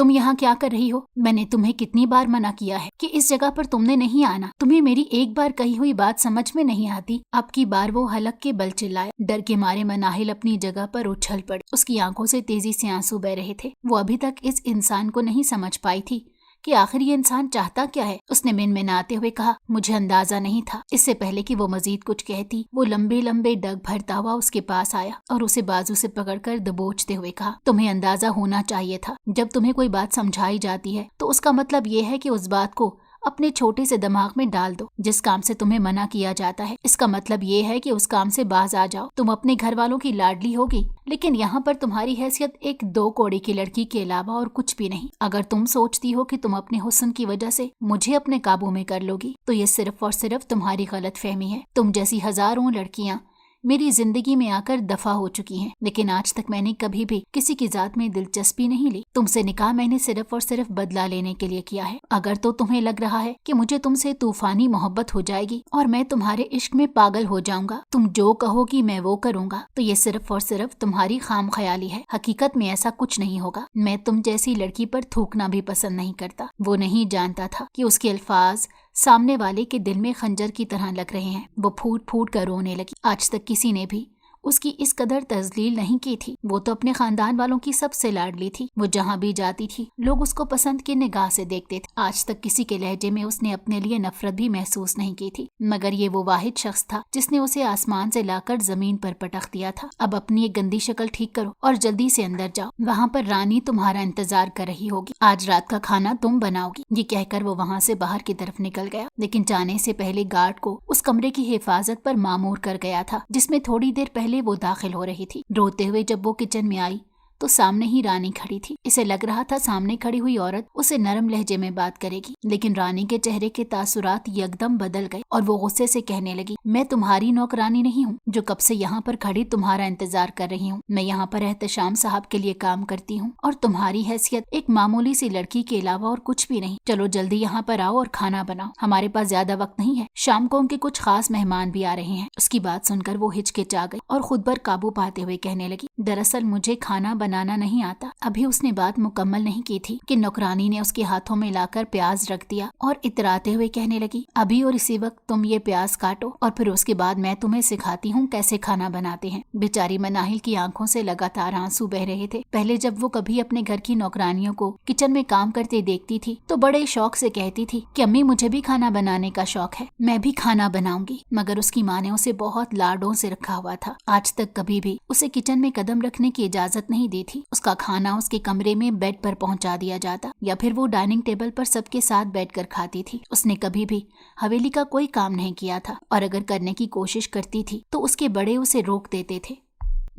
तुम यहाँ क्या कर रही हो? मैंने तुम्हें कितनी बार मना किया है कि इस जगह पर तुमने नहीं आना। तुम्हें मेरी एक बार कही हुई बात समझ में नहीं आती? अब की बार वो हलक के बल चिल्लाया। डर के मारे मनाहिल अपनी जगह पर उछल पड़ी। उसकी आंखों से तेजी से आंसू बह रहे थे। वो अभी तक इस इंसान को नहीं समझ पाई थी कि आखिर ये इंसान चाहता क्या है। उसने मिनमिनाते हुए कहा, मुझे अंदाजा नहीं था। इससे पहले कि वो मजीद कुछ कहती, वो लंबे लंबे डग भरता हुआ उसके पास आया और उसे बाजू से पकड़कर दबोचते हुए कहा, तुम्हें अंदाजा होना चाहिए था। जब तुम्हें कोई बात समझाई जाती है तो उसका मतलब ये है कि उस बात को अपने छोटे से दिमाग में डाल दो। जिस काम से तुम्हें मना किया जाता है, इसका मतलब ये है कि उस काम से बाज आ जाओ। तुम अपने घर वालों की लाडली होगी, लेकिन यहाँ पर तुम्हारी हैसियत एक 2 कौड़ी की लड़की के अलावा और कुछ भी नहीं। अगर तुम सोचती हो कि तुम अपने हुस्न की वजह से मुझे अपने काबू में कर लोगी, तो ये सिर्फ और सिर्फ तुम्हारी गलत फहमी है। तुम जैसी हजारों लड़कियां मेरी जिंदगी में आकर दफा हो चुकी हैं, लेकिन आज तक मैंने कभी भी किसी की जात में दिलचस्पी नहीं ली। तुमसे निकाह मैंने सिर्फ और सिर्फ बदला लेने के लिए किया है। अगर तो तुम्हें लग रहा है कि मुझे तुमसे तूफानी मोहब्बत हो जाएगी और मैं तुम्हारे इश्क में पागल हो जाऊंगा, तुम जो कहोगी मैं वो करूंगा, तो ये सिर्फ और सिर्फ तुम्हारी खाम ख्याली है। हकीकत में ऐसा कुछ नहीं होगा। मैं तुम जैसी लड़की पर थूकना भी पसंद नहीं करता। वो नहीं जानता था कि उसके अल्फाज सामने वाले के दिल में खंजर की तरह लग रहे हैं। वो फूट फूट कर रोने लगी। आज तक किसी ने भी उसकी इस कदर तजलील नहीं की थी। वो तो अपने खानदान वालों की सबसे लाडली थी। वो जहाँ भी जाती थी लोग उसको पसंद की निगाह से देखते थे। आज तक किसी के लहजे में उसने अपने लिए नफरत भी महसूस नहीं की थी, मगर ये वो वाहिद शख्स था जिसने उसे आसमान से लाकर जमीन पर पटक दिया था। अब अपनी एक गंदी शक्ल ठीक करो और जल्दी से अंदर जाओ। वहाँ पर रानी तुम्हारा इंतजार कर रही होगी। आज रात का खाना तुम बनाओगी। ये कहकर वो वहाँ से बाहर की तरफ निकल गया, लेकिन जाने से पहले गार्ड को उस कमरे की हिफाजत पर मामूर कर गया था जिसमें थोड़ी देर पहले वो दाखिल हो रही थी। रोते हुए जब वो किचन में आई तो सामने ही रानी खड़ी थी। इसे लग रहा था सामने खड़ी हुई औरत उसे नरम लहजे में बात करेगी, लेकिन रानी के चेहरे के तासुरात यकदम बदल गए और वो गुस्से से कहने लगी, मैं तुम्हारी नौकरानी नहीं हूँ जो कब से यहाँ पर खड़ी तुम्हारा इंतजार कर रही हूँ। मैं यहाँ पर एहतशाम साहब के लिए काम करती हूँ और तुम्हारी हैसियत एक मामूली सी लड़की के अलावा और कुछ भी नहीं। चलो जल्दी यहाँ पर आओ और खाना बनाओ। हमारे पास ज्यादा वक्त नहीं है। शाम को उनके कुछ खास मेहमान भी आ रहे हैं। उसकी बात सुनकर वो हिचकिचा गई और खुद पर काबू पाते हुए कहने लगी, दरअसल मुझे खाना बनाना नहीं आता। अभी उसने बात मुकम्मल नहीं की थी कि नौकरानी ने उसके हाथों में लाकर प्याज रख दिया और इतराते हुए कहने लगी, अभी और इसी वक्त तुम ये प्याज काटो और फिर उसके बाद मैं तुम्हें सिखाती हूँ कैसे खाना बनाते हैं। बेचारी मनाहिल की आंखों से लगातार आंसू बह रहे थे। पहले जब वो कभी अपने घर की नौकरानियों को किचन में काम करते देखती थी तो बड़े शौक से कहती थी कि अम्मी मुझे भी खाना बनाने का शौक है, मैं भी खाना बनाऊंगी। मगर उसकी माँ ने उसे बहुत लाडों से रखा हुआ था। आज तक कभी भी उसे किचन में कदम रखने की इजाजत नहीं दी थी। उसका खाना उसके कमरे में बेड पर पहुंचा दिया जाता या फिर वो डाइनिंग टेबल पर सबके साथ बैठकर खाती थी। उसने कभी भी हवेली का कोई काम नहीं किया था और अगर करने की कोशिश करती थी तो उसके बड़े उसे रोक देते थे।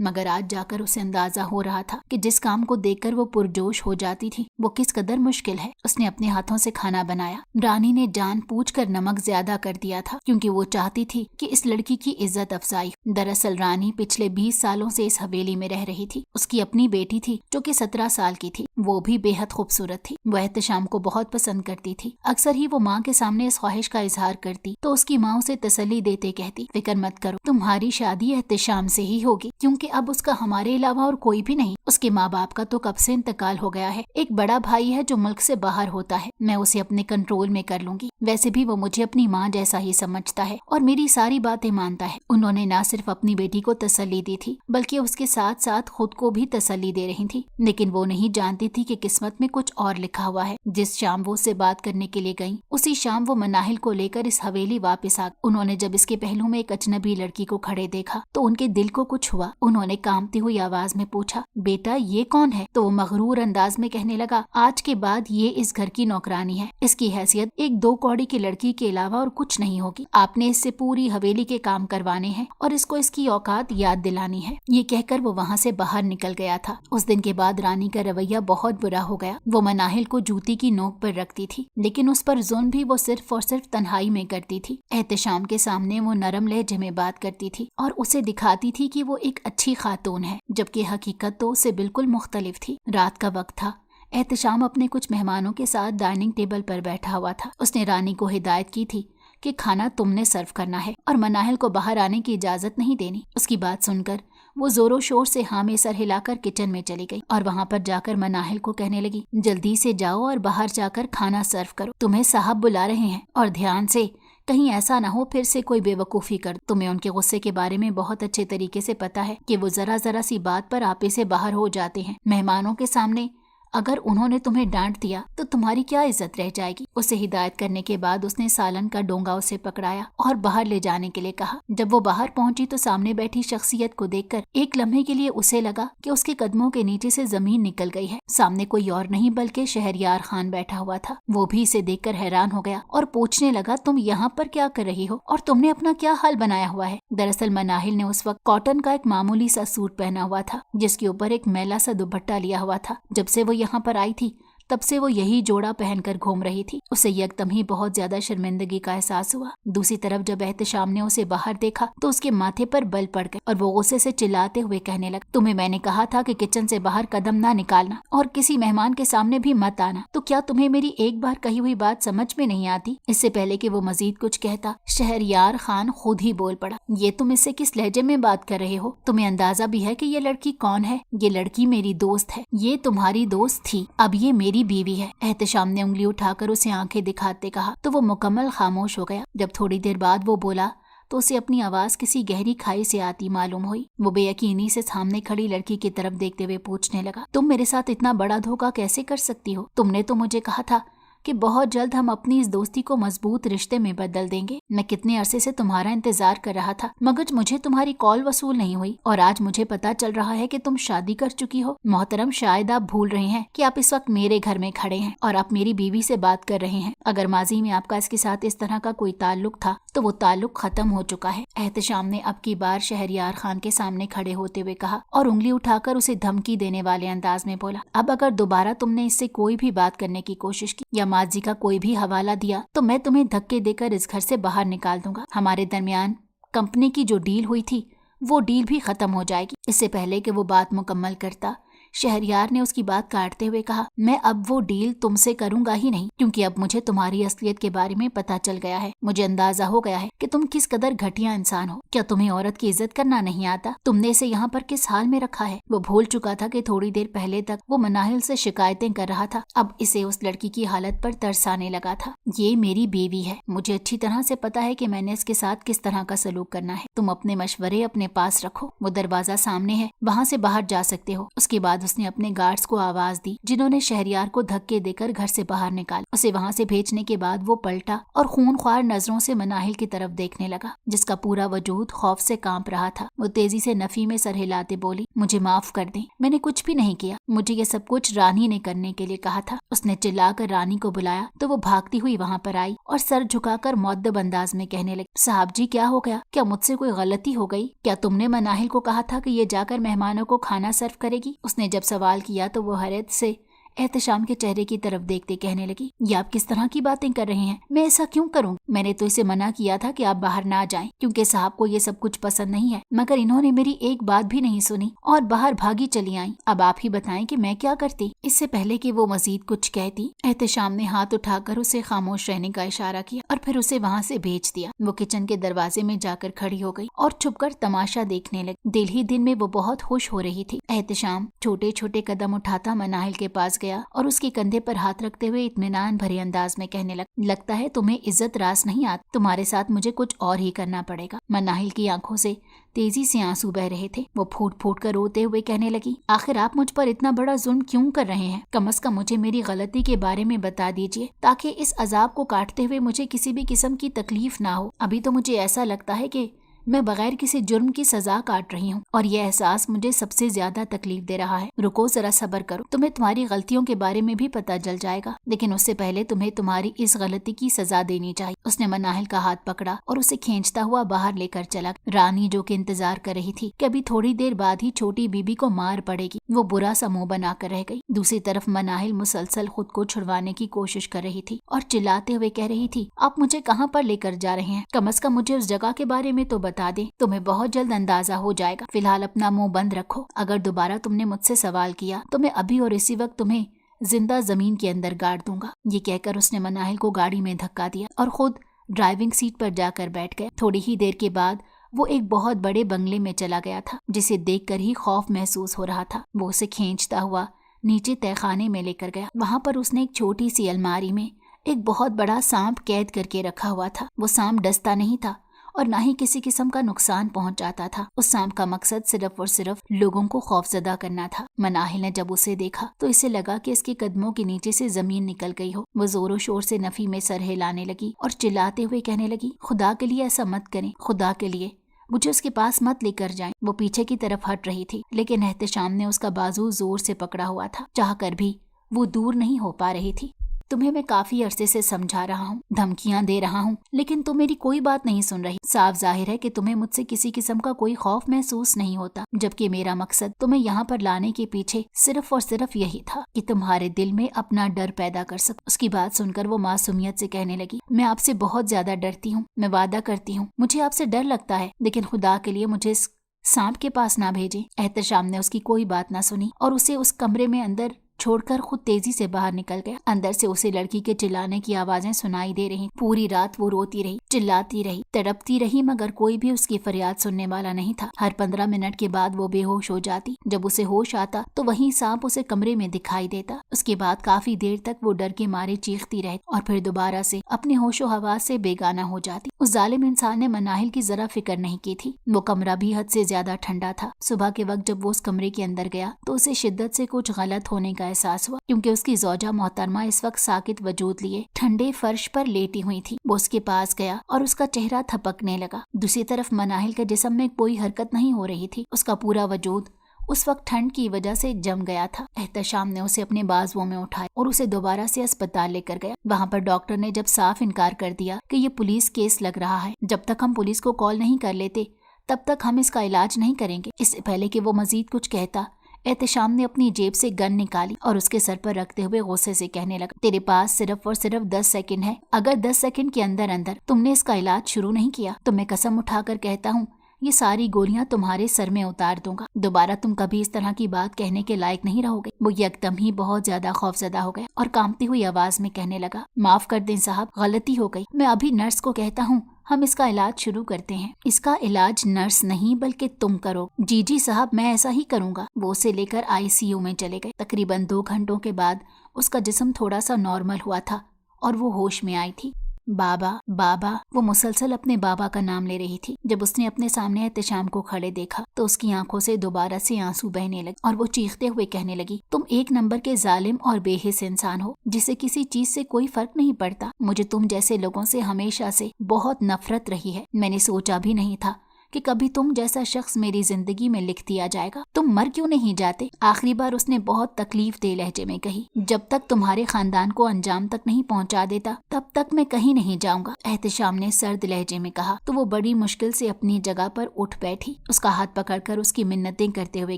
मगर आज जाकर उसे अंदाजा हो रहा था कि जिस काम को देखकर वो पुरजोश हो जाती थी वो किस कदर मुश्किल है। उसने अपने हाथों से खाना बनाया। रानी ने जानबूझकर नमक ज्यादा कर दिया था क्योंकि वो चाहती थी कि इस लड़की की इज्जत अफजाई। दरअसल रानी पिछले 20 सालों से इस हवेली में रह रही थी। उसकी अपनी बेटी थी जो कि 17 साल की थी। वो भी बेहद खूबसूरत थी। वो एहतशाम को बहुत पसंद करती थी। अक्सर ही वो माँ के सामने इस ख्वाहिश का इजहार करती तो उसकी माँ उसे तसल्ली देते कहती, फिक्र मत करो, तुम्हारी शादी एहतशाम से ही होगी क्योंकि अब उसका हमारे अलावा और कोई भी नहीं। उसके माँ बाप का तो कब से इंतकाल हो गया है। एक बड़ा भाई है जो मुल्क से बाहर होता है। मैं उसे अपने कंट्रोल में कर लूंगी। वैसे भी वो मुझे अपनी माँ जैसा ही समझता है और मेरी सारी बातें मानता है। उन्होंने न सिर्फ अपनी बेटी को तसल्ली दी थी बल्कि उसके साथ साथ खुद को भी तसल्ली दे रही थी। लेकिन वो नहीं जानती थी कि किस्मत में कुछ और लिखा हुआ है। जिस शाम वो उससे बात करने के लिए गई उसी शाम वो मनाहिल को लेकर इस हवेली वापस आ। उन्होंने जब इसके पहलू में एक अजनबी लड़की को खड़े देखा तो उनके दिल को कुछ हुआ। उन्होंने कांपती हुई आवाज में पूछा, बेटा ये कौन है? तो वो मगरूर अंदाज में कहने लगा, आज के बाद ये इस घर की नौकरानी है। इसकी हैसियत एक 2 कौड़ी की लड़की के अलावा और कुछ नहीं होगी। आपने इससे पूरी हवेली के काम करवाने हैं और इसको इसकी औकात याद दिलानी है। ये कहकर वो वहाँ से बाहर निकल गया था। उस दिन के बाद रानी का रवैया बहुत बुरा हो गया। वो मनाहिल को जूती की नोक पर रखती थी, लेकिन उस पर जुल्म भी वो सिर्फ और सिर्फ तन्हाई में करती थी। एहतशाम के सामने वो नरम लहजे में बात करती थी और उसे दिखाती थी कि वो एक अच्छी खातून है, जबकि हकीकत तो उससे बिल्कुल मुख्तलिफ थी। रात का वक्त था। एहतशाम अपने कुछ मेहमानों के साथ डाइनिंग टेबल पर बैठा हुआ था। उसने रानी को हिदायत की थी कि खाना तुमने सर्व करना है और मनाहिल को बाहर आने की इजाजत नहीं देनी। उसकी बात सुनकर वो जोरों शोर से हाँ में सर हिलाकर किचन में चली गई और वहाँ पर जाकर मनाहिल को कहने लगी, जल्दी से जाओ और बाहर जाकर खाना सर्व करो, तुम्हें साहब बुला रहे हैं, और ध्यान से, कहीं ऐसा ना हो फिर से कोई बेवकूफ़ी कर। तुम्हें उनके गुस्से के बारे में बहुत अच्छे तरीके से पता है कि वो जरा जरा सी बात पर आपे से बाहर हो जाते हैं। मेहमानों के सामने अगर उन्होंने तुम्हें डांट दिया तो तुम्हारी क्या इज्जत रह जाएगी। उसे हिदायत करने के बाद उसने सालन का डोंगा उसे पकड़ाया और बाहर ले जाने के लिए कहा। जब वो बाहर पहुंची तो सामने बैठी शख्सियत को देखकर एक लम्हे के लिए उसे लगा कि उसके कदमों के नीचे से जमीन निकल गई है। सामने कोई और नहीं बल्कि शहरयार खान बैठा हुआ था। वो भी इसे देखकर हैरान हो गया और पूछने लगा, तुम यहाँ पर क्या कर रही हो और तुमने अपना क्या हाल बनाया हुआ है। दरअसल मनाहिल ने उस वक्त कॉटन का एक मामूली सा सूट पहना हुआ था जिसके ऊपर एक मैला सा दुपट्टा लिया हुआ था। जब से वो यहाँ पर आई थी तब से वो यही जोड़ा पहनकर घूम रही थी। उसे यकदम ही बहुत ज्यादा शर्मिंदगी का एहसास हुआ। दूसरी तरफ जब एहतशाम ने उसे बाहर देखा तो उसके माथे पर बल पड़ गए और वो गुस्से से चिल्लाते हुए कहने लगा, तुम्हें मैंने कहा था कि किचन से बाहर कदम ना निकालना और किसी मेहमान के सामने भी मत आना, तो क्या तुम्हें मेरी एक बार कही हुई बात समझ में नहीं आती। इससे पहले कि वो मजीद कुछ कहता, शहरयार खान खुद ही बोल पड़ा, ये तुम इससे किस लहजे में बात कर रहे हो। तुम्हें अंदाजा भी है कि ये लड़की कौन है। ये लड़की मेरी दोस्त है। ये तुम्हारी दोस्त थी, अब ये मेरी बीवी है। एहतशाम ने उंगली उठाकर उसे आंखें दिखाते कहा तो वो मुकम्मल खामोश हो गया। जब थोड़ी देर बाद वो बोला तो उसे अपनी आवाज किसी गहरी खाई से आती मालूम हुई। वो बेयकीनी से सामने खड़ी लड़की की तरफ देखते हुए पूछने लगा, तुम मेरे साथ इतना बड़ा धोखा कैसे कर सकती हो। तुमने तो मुझे कहा था कि बहुत जल्द हम अपनी इस दोस्ती को मजबूत रिश्ते में बदल देंगे। मैं कितने अरसे से तुम्हारा इंतजार कर रहा था मगर मुझे तुम्हारी कॉल वसूल नहीं हुई और आज मुझे पता चल रहा है कि तुम शादी कर चुकी हो। मोहतरम, शायद आप भूल रहे हैं कि आप इस वक्त मेरे घर में खड़े हैं और आप मेरी बीवी से बात कर रहे हैं। अगर माजी में आपका इसके साथ इस तरह का कोई ताल्लुक था तो वो ताल्लुक खत्म हो चुका है। एहतशाम ने अब की बार शहरयार खान के सामने खड़े होते हुए कहा और उंगली उठाकर उसे धमकी देने वाले अंदाज में बोला, अब अगर दोबारा तुमने इससे कोई भी बात करने की कोशिश की या माजी का कोई भी हवाला दिया तो मैं तुम्हें धक्के देकर इस घर से बाहर निकाल दूंगा। हमारे दरमियान कंपनी की जो डील हुई थी वो डील भी खत्म हो जाएगी। इससे पहले कि वो बात मुकम्मल करता, शहरयार ने उसकी बात काटते हुए कहा, मैं अब वो डील तुमसे करूंगा ही नहीं, क्योंकि अब मुझे तुम्हारी असलियत के बारे में पता चल गया है। मुझे अंदाजा हो गया है कि तुम किस कदर घटिया इंसान हो। क्या तुम्हें औरत की इज्जत करना नहीं आता? तुमने इसे यहाँ पर किस हाल में रखा है? वो भूल चुका था कि थोड़ी देर पहले तक वो मनाहिल से शिकायतें कर रहा था। अब इसे उस लड़की की हालत पर तरस आने लगा था। ये मेरी बीवी है, मुझे अच्छी तरह से पता है कि मैंने इसके साथ किस तरह का सलूक करना है। तुम अपने मशवरे अपने पास रखो। वो दरवाजा सामने है, वहाँ से बाहर जा सकते हो। उसके बाद उसने अपने गार्ड्स को आवाज दी जिन्होंने शहरयार को धक्के देकर घर से बाहर निकाला। उसे वहाँ से भेजने के बाद वो पलटा और खूनख्वार नजरों से मनाहिल की तरफ देखने लगा जिसका पूरा वजूद खौफ से कांप रहा था। वो तेजी से नफी में सर हिलाते बोली, मुझे माफ कर दें, मैंने कुछ भी नहीं किया। मुझे ये सब कुछ रानी ने करने के लिए कहा था। उसने चिल्लाकर रानी को बुलाया तो वो भागती हुई वहाँ पर आई और सर झुकाकर मुअद्दब अंदाज में कहने लगी, साहब जी क्या हो गया? क्या मुझसे कोई गलती हो गई? क्या तुमने मनाहिल को कहा था कि ये जाकर मेहमानों को खाना सर्व करेगी? उसने जब सवाल किया तो वो हैरत से एहतशाम के चेहरे की तरफ देखते कहने लगी, ये आप किस तरह की बातें कर रहे हैं? मैं ऐसा क्यों करूं? मैंने तो इसे मना किया था कि आप बाहर ना जाएं क्योंकि साहब को ये सब कुछ पसंद नहीं है, मगर इन्होंने मेरी एक बात भी नहीं सुनी और बाहर भागी चली आई। अब आप ही बताएं कि मैं क्या करती? इससे पहले कि वो मजीद कुछ कहती, एहतशाम ने हाथ उठाकर उसे खामोश रहने का इशारा किया और फिर उसे वहाँ से भेज दिया। वो किचन के दरवाजे में जाकर खड़ी हो गई और छुपकर तमाशा देखने लगी। दिल ही दिल में वो बहुत खुश हो रही थी। एहतशाम छोटे छोटे कदम उठाता मनाहिल के पास गया और उसके कंधे पर हाथ रखते हुए इत्मीनान भरे अंदाज में कहने लगा, लगता है तुम्हें इज्जत रास नहीं आती, तुम्हारे साथ मुझे कुछ और ही करना पड़ेगा। मनाहिल की आंखों से तेजी से आंसू बह रहे थे। वो फूट फूट कर रोते हुए कहने लगी, आखिर आप मुझ पर इतना बड़ा जुल्म क्यों कर रहे हैं? कम से कम मुझे मेरी गलती के बारे में बता दीजिए ताकि इस अजाब को काटते हुए मुझे किसी भी किस्म की तकलीफ ना हो। अभी तो मुझे ऐसा लगता है कि मैं बगैर किसी जुर्म की सजा काट रही हूँ और ये एहसास मुझे सबसे ज्यादा तकलीफ दे रहा है। रुको, जरा सब्र करो, तुम्हें तुम्हारी गलतियों के बारे में भी पता चल जाएगा, लेकिन उससे पहले तुम्हें तुम्हारी इस गलती की सजा देनी चाहिए। उसने मनाहिल का हाथ पकड़ा और उसे खींचता हुआ बाहर लेकर चला। रानी जो कि इंतजार कर रही थी कि अभी थोड़ी देर बाद ही छोटी बीबी को मार पड़ेगी, वो बुरा सा मुंह बनाकर रह गई। दूसरी तरफ मनाहिल मुसलसल खुद को छुड़वाने की कोशिश कर रही थी और चिल्लाते हुए कह रही थी, आप मुझे कहाँ पर लेकर जा रहे हैं? कम से कम मुझे उस जगह के बारे में तो बता दे, तुम्हें बहुत जल्द अंदाजा हो जाएगा। फिलहाल अपना मुंह बंद रखो। अगर दोबारा तुमने मुझसे सवाल किया तो मैं अभी और इसी वक्त तुम्हें जिंदा जमीन के अंदर गाड़ दूंगा। ये कहकर उसने मनाहिल को गाड़ी में धक्का दिया और खुद ड्राइविंग सीट पर जाकर बैठ गया। थोड़ी ही देर के बाद وہ ایک بہت بڑے بنگلے میں چلا گیا تھا جسے دیکھ کر ہی خوف محسوس ہو رہا تھا۔ وہ اسے کھینچتا ہوا نیچے تہہ خانے میں لے کر گیا۔ وہاں پر اس نے ایک چھوٹی سی الماری میں ایک بہت بڑا سانپ قید کر کے رکھا ہوا تھا۔ وہ سانپ ڈستا نہیں تھا اور نہ ہی کسی قسم کا نقصان پہنچاتا تھا۔ اس سانپ کا مقصد صرف اور صرف لوگوں کو خوفزدہ کرنا تھا۔ مناہل نے جب اسے دیکھا تو اسے لگا کہ اس کے قدموں کے نیچے سے زمین نکل گئی ہو۔ وہ زور و شور سے نفی میں سر ہلانے لگی اور چلاتے ہوئے کہنے لگی، خدا کے لیے ایسا مت کریں، خدا کے لیے مجھے اس کے پاس مت لے کر جائیں۔ وہ پیچھے کی طرف ہٹ رہی تھی لیکن احتشام نے اس کا بازو زور سے پکڑا ہوا تھا۔ چاہ کر بھی وہ دور نہیں ہو پا رہی تھی۔ تمہیں میں کافی عرصے سے سمجھا رہا ہوں، دھمکیاں دے رہا ہوں، لیکن تم میری کوئی بات نہیں سن رہی۔ صاف ظاہر ہے کہ تمہیں مجھ سے کسی قسم کا کوئی خوف محسوس نہیں ہوتا، جبکہ میرا مقصد تمہیں یہاں پر لانے کے پیچھے صرف اور صرف یہی تھا کہ تمہارے دل میں اپنا ڈر پیدا کر سکوں۔ اس کی بات سن کر وہ معصومیت سے کہنے لگی، میں آپ سے بہت زیادہ ڈرتی ہوں، میں وعدہ کرتی ہوں مجھے آپ سے ڈر لگتا ہے، لیکن خدا کے لیے مجھے اس سانپ کے پاس نہ بھیجیں۔ احتشام نے اس کی کوئی بات نہ سنی اور اسے اس کمرے میں اندر چھوڑ کر خود تیزی سے باہر نکل گیا۔ اندر سے اسے لڑکی کے چلانے کی آوازیں سنائی دے رہی۔ پوری رات وہ روتی رہی، چلاتی رہی، تڑپتی رہی، مگر کوئی بھی اس کی فریاد سننے والا نہیں تھا۔ ہر 15 منٹ کے بعد وہ بے ہوش ہو جاتی۔ جب اسے ہوش آتا تو وہیں سانپ اسے کمرے میں دکھائی دیتا۔ اس کے بعد کافی دیر تک وہ ڈر کے مارے چیختی رہتی اور پھر دوبارہ سے اپنے ہوش و حواس سے بیگانہ ہو جاتی۔ اس ظالم انسان نے مناہل کی ذرا فکر نہیں کی تھی۔ وہ کمرہ بھی حد سے زیادہ ٹھنڈا تھا۔ صبح کے وقت جب وہ اس کمرے کے اندر گیا تو اسے شدت سے کچھ غلط ہونے کا احساس ہوا، کیونکہ اس کی زوجہ محترمہ اس وقت ساکت وجود لیے ٹھنڈے فرش پر لیٹی ہوئی تھی۔ وہ اس کے پاس گیا اور اس کا چہرہ تھپکنے لگا۔ دوسری طرف مناہل کے جسم میں کوئی حرکت نہیں ہو رہی تھی۔ اس کا پورا وجود اس وقت ٹھنڈ کی وجہ سے جم گیا تھا۔ احتشام نے اسے اپنے بازوؤں میں اٹھایا اور اسے دوبارہ سے اسپتال لے کر گیا۔ وہاں پر ڈاکٹر نے جب صاف انکار کر دیا کہ یہ پولیس کیس لگ رہا ہے، جب تک ہم پولیس کو کال نہیں کر لیتے تب تک ہم اس کا علاج نہیں کریں گے۔ اس سے پہلے کہ وہ مزید کچھ کہتا، احتشام نے اپنی جیب سے گن نکالی اور اس کے سر پر رکھتے ہوئے غصے سے کہنے لگا، تیرے پاس صرف اور صرف 10 سیکنڈ ہے۔ اگر 10 سیکنڈ کے اندر تم نے اس کا علاج شروع نہیں کیا تو میں قسم اٹھا کر کہتا ہوں یہ ساری گولیاں تمہارے سر میں اتار دوں گا۔ دوبارہ تم کبھی اس طرح کی بات کہنے کے لائق نہیں رہو گے۔ وہ یکدم ہی بہت زیادہ خوفزدہ ہو گیا اور کانپتی ہوئی آواز میں کہنے لگا، معاف کر دیں صاحب، غلطی ہو گئی۔ میں ابھی نرس کو کہتا ہوں ہم اس کا علاج شروع کرتے ہیں۔ اس کا علاج نرس نہیں بلکہ تم کرو۔ جی صاحب، میں ایسا ہی کروں گا۔ وہ اسے لے کر ICU میں چلے گئے۔ تقریباً 2 گھنٹوں کے بعد اس کا جسم تھوڑا سا نارمل ہوا تھا اور وہ ہوش میں آئی تھی۔ بابا بابا، وہ مسلسل اپنے بابا کا نام لے رہی تھی۔ جب اس نے اپنے سامنے احتشام کو کھڑے دیکھا تو اس کی آنکھوں سے دوبارہ سے آنسو بہنے لگے اور وہ چیختے ہوئے کہنے لگی، تم 1 نمبر کے ظالم اور بے حس انسان ہو جسے کسی چیز سے کوئی فرق نہیں پڑتا۔ مجھے تم جیسے لوگوں سے ہمیشہ سے بہت نفرت رہی ہے۔ میں نے سوچا بھی نہیں تھا کہ کبھی تم جیسا شخص میری زندگی میں لکھ دیا جائے گا۔ تم مر کیوں نہیں جاتے؟ آخری بار اس نے بہت تکلیف دہ لہجے میں کہی، جب تک تمہارے خاندان کو انجام تک نہیں پہنچا دیتا تب تک میں کہیں نہیں جاؤں گا۔ احتشام نے سرد لہجے میں کہا تو وہ بڑی مشکل سے اپنی جگہ پر اٹھ بیٹھی۔ اس کا ہاتھ پکڑ کر اس کی منتیں کرتے ہوئے